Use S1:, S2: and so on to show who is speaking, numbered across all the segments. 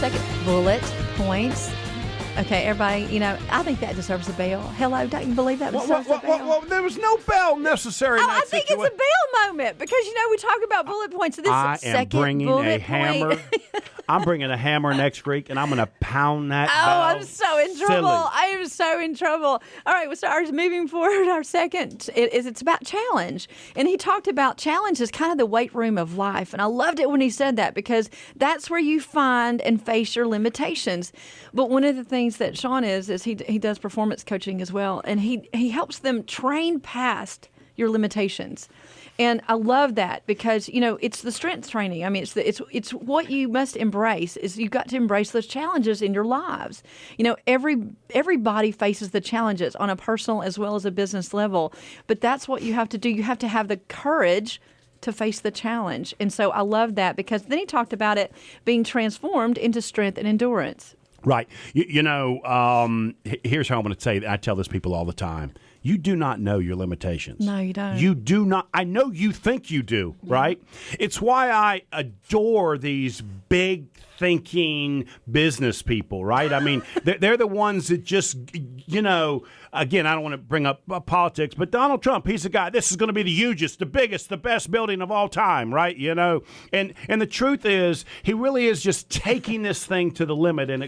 S1: second bullet points. Okay, everybody, I think that deserves a bell. Hello, don't you believe that deserves a bell?
S2: There was no bell necessary in that
S1: I think
S2: situation.
S1: it's a bell moment because, we talk about bullet points. This
S2: I am
S1: second
S2: bringing
S1: bullet
S2: a hammer. I'm bringing a hammer next week, and I'm going to pound that bell.
S1: I'm so in trouble. I am so in trouble. All right, so moving forward, our second it's about challenge. And he talked about challenge as kind of the weight room of life. And I loved it when he said that because that's where you find and face your limitations. But one of the things that Shaun is he does performance coaching as well. And he helps them train past your limitations. And I love that because, it's the strength training. I mean, it's what you must embrace is you've got to embrace those challenges in your lives. Everybody faces the challenges on a personal as well as a business level. But that's what you have to do. You have to have the courage to face the challenge. And so I love that because then he talked about it being transformed into strength and endurance.
S2: Right. Here's how I'm going to say that. I tell this people all the time. You do not know your limitations.
S1: No, you don't.
S2: You do not. I know you think you do, right? It's why I adore these big thinking business people, right? I mean, they're the ones that just, again, I don't want to bring up politics, but Donald Trump, he's the guy, this is going to be the hugest, the biggest, the best building of all time, right? And the truth is, he really is just taking this thing to the limit and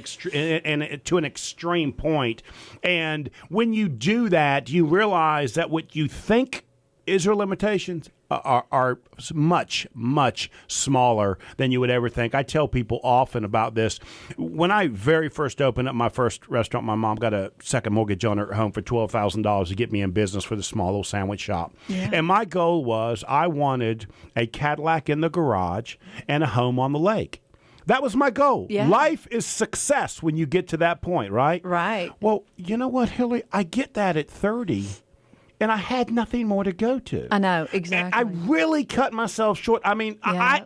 S2: to an extreme point. And when you do that, you realize that what you think is your limitations are much, much smaller than you would ever think. I tell people often about this. When I very first opened up my first restaurant, my mom got a second mortgage on her home for $12,000 to get me in business for the small little sandwich shop. Yeah. And my goal was I wanted a Cadillac in the garage and a home on the lake. That was my goal. Yeah. Life is success when you get to that point, right?
S1: Right.
S2: Well, you know what, Hillary? I get that at 30. And I had nothing more to go to.
S1: I know, exactly.
S2: I really cut myself short. I mean,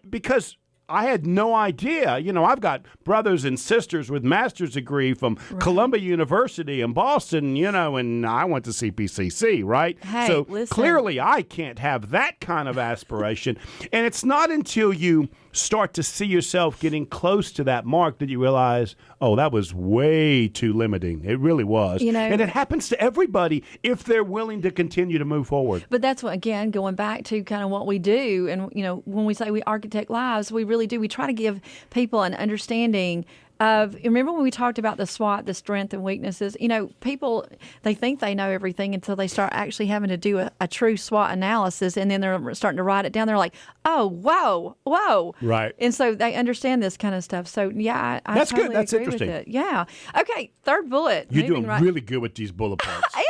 S2: because I had no idea. I've got brothers and sisters with master's degree from Columbia University in Boston, and I went to CPCC, right?
S1: Hey,
S2: so
S1: listen.
S2: Clearly I can't have that kind of aspiration. And it's not until you start to see yourself getting close to that mark that you realize, oh, that was way too limiting. It really was. And it happens to everybody if they're willing to continue to move forward.
S1: But that's what, again, going back to kind of what we do. And, when we say we architect lives, we really do. We try to give people an understanding of, remember when we talked about the SWOT, the strength and weaknesses? People, they think they know everything until they start actually having to do a true SWOT analysis, and then they're starting to write it down. They're like, oh, whoa.
S2: Right.
S1: And so they understand this kind of stuff. So, yeah, I
S2: that's
S1: totally
S2: good. That's
S1: agree
S2: interesting.
S1: With it. Yeah. Okay, third bullet.
S2: You're doing really good with these bullet points.
S1: I am.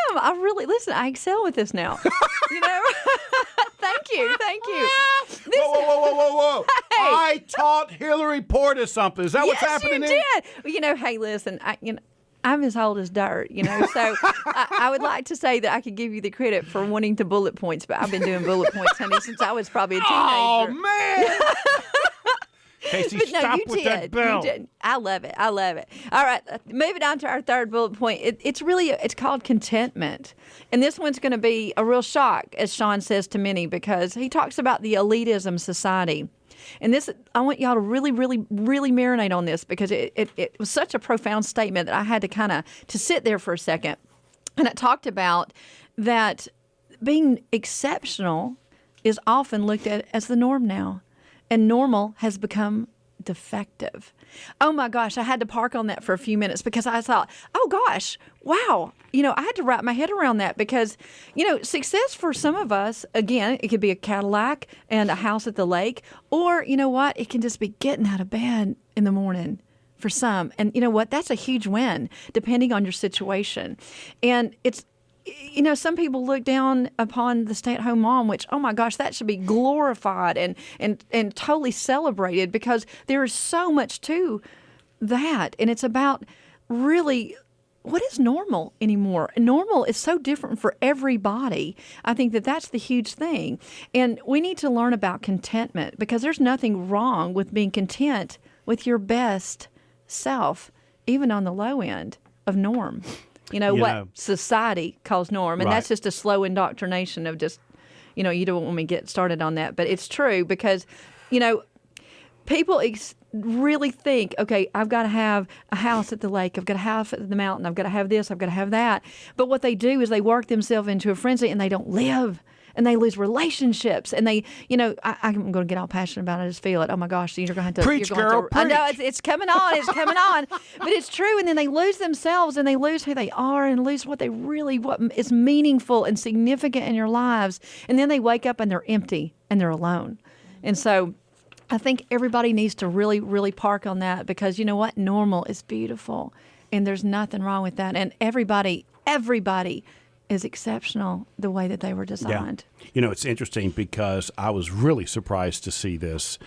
S1: Listen, I excel with this now. Thank you.
S2: Whoa. Hey. I taught Hillary Porter something. Is that what's happening
S1: here? Yes, you did. Hey, listen, I'm as old as dirt, so I would like to say that I could give you the credit for wanting to bullet points, but I've been doing bullet points, honey, since I was probably a teenager.
S2: Oh, man. Casey, stop with that bell.
S1: You did. I love it. All right, moving on to our third bullet point. It's called contentment. And this one's going to be a real shock, as Shaun says to many, because he talks about the elitism society. And this, I want y'all to really, really, really marinate on this because it was such a profound statement that I had to sit there for a second. And it talked about that being exceptional is often looked at as the norm now. And normal has become defective. Oh my gosh, I had to park on that for a few minutes because I thought, oh gosh, wow. I had to wrap my head around that because, success for some of us, again, it could be a Cadillac and a house at the lake, or it can just be getting out of bed in the morning for some. And you know what? That's a huge win depending on your situation. And it's, some people look down upon the stay-at-home mom, which, oh my gosh, that should be glorified and totally celebrated because there is so much to that. And it's about really what is normal anymore. Normal is so different for everybody. I think that's the huge thing. And we need to learn about contentment because there's nothing wrong with being content with your best self, even on the low end of norm. What society calls norm. And that's just a slow indoctrination of just, you don't want me to get started on that. But it's true because, people really think, okay, I've got to have a house at the lake, I've got a house at the mountain, I've got to have this, I've got to have that. But what they do is they work themselves into a frenzy and they don't live. And they lose relationships, and they, I'm going to get all passionate about it. I just feel it. Oh my gosh, you're going to have to
S2: preach, girl.
S1: Preach. I know it's coming on. It's coming on, but it's true. And then they lose themselves, and they lose who they are, and lose what is meaningful and significant in your lives. And then they wake up and they're empty and they're alone. And so, I think everybody needs to really, really park on that, because you know what? Normal is beautiful, and there's nothing wrong with that. And everybody is exceptional the way that they were designed.
S2: Yeah. It's interesting because I was really surprised to see this.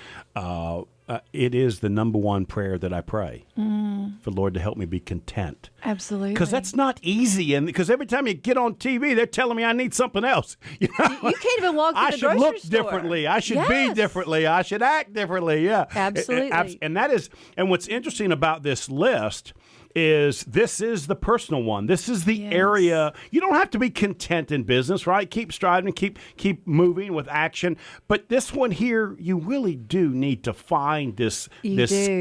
S2: It is the number one prayer that I pray for the Lord to help me be content.
S1: Absolutely.
S2: Because that's not easy. And because every time you get on TV, they're telling me I need something else.
S1: You can't even walk through the grocery store.
S2: I should look differently. I should be differently. I should act differently. Yeah.
S1: Absolutely.
S2: And what's interesting about this list is this is the personal one. This is the area. You don't have to be content in business, right? Keep striving, keep moving with action. But this one here, you really do need to find this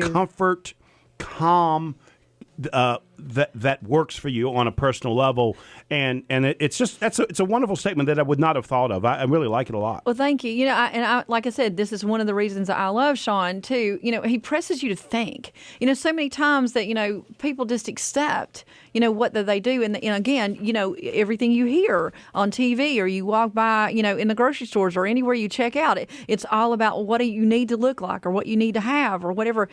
S2: comfort, calm, that works for you on a personal level, and it's a wonderful statement that I would not have thought of. I really like it a lot.
S1: Well, thank you. I like I said, this is one of the reasons I love Shaun too. He presses you to think. So many times that people just accept what they do, and again, everything you hear on TV or you walk by, in the grocery stores or anywhere you check out, it's all about what do you need to look like or what you need to have or whatever.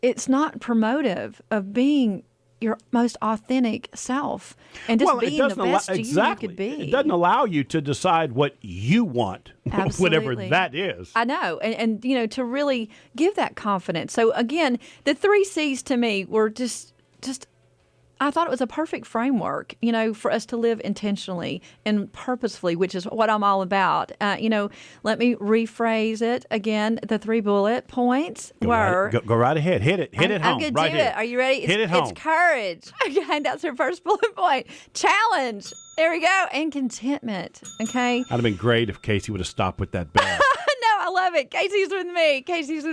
S1: It's not promotive of being your most authentic self and just being the best you could be.
S2: It doesn't allow you to decide what you want, whatever that is.
S1: I know. And to really give that confidence. So again, the 3 C's to me were just I thought it was a perfect framework, for us to live intentionally and purposefully, which is what I'm all about. Let me rephrase it again. The 3 bullet points were...
S2: Go right ahead. Hit it home.
S1: I'm going to do it. Are you ready?
S2: Hit it home.
S1: It's courage. Okay, that's her first bullet point. Challenge. There we go. And contentment. Okay?
S2: That'd have been great if Casey would have stopped with that bell.
S1: I love it. Casey's with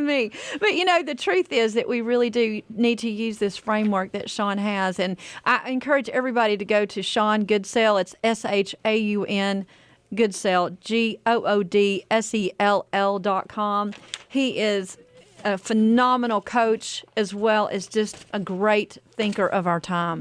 S1: me. But, the truth is that we really do need to use this framework that Shaun has. And I encourage everybody to go to Shaun Goodsell. It's SHAUN Goodsell, GOODSELL.com. He is a phenomenal coach as well as just a great thinker of our time.